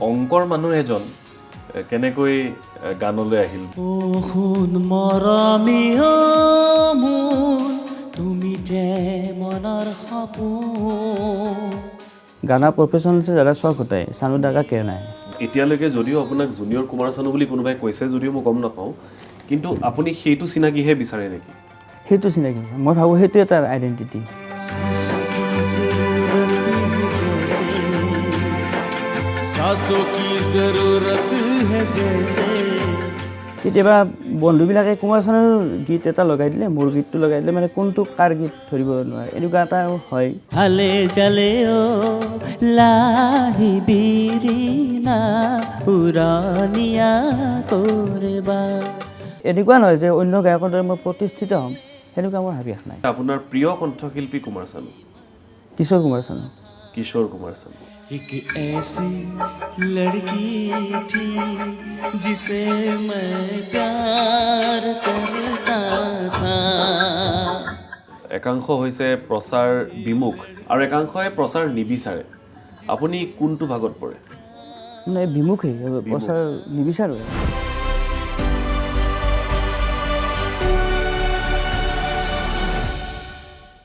অংকৰ মানুহ এজন কেনেকৈ গানলৈ আহিল শুন মৰমীয় মোৰ তুমি যে মনৰ সপোন गाना प्रोफेशनल से ज़्यादा शौक होता है सानू दा का कहना है এতিয়ালৈকে যদিও আপোনাক জুনিয়ৰ কুমাৰ চানু বুলি কোনোবাই কৈছে যদিও মই গম নাপাওঁ কিন্তু আপুনি সেইটো চিনাকিহে বিচাৰে নেকি সেইটো চিনাকি মই ভাবোঁ সেইটো এটা আইডেণ্টিটি सासों की जरूरत है जैसे কেতিয়াবা বন্ধুবিলাকে কুমাৰ চানুৰ গীত এটা লগাই দিলে মোৰ গীতটো লগাই দিলে মানে কোনটো কাৰ গীত ধৰিব নোৱাৰে এনেকুৱা এটা হয় হালে জালে ও লাহি বিৰিনা উৰণীয়া কৰিবা এনেকুৱা নহয় যে অন্য গায়কৰ দৰে মই প্ৰতিষ্ঠিত হ'ম সেনেকুৱা মোৰ হাবিয়াস নাই আপোনাৰ প্ৰিয় কণ্ঠশিল্পী কুমাৰ চানু কিশোৰ কুমাৰ চানু কিশোৰ কুমাৰ চানু एक ऐसी लड़की थी जिसे मैं प्यार करता था একাংশ হৈছে প্ৰচাৰ বিমুখ আৰু একাংশই প্ৰচাৰ নিবিচাৰে আপুনি কোনটো ভাগত পৰে মানে বিমুখেই প্ৰচাৰ নিবিচাৰোঁ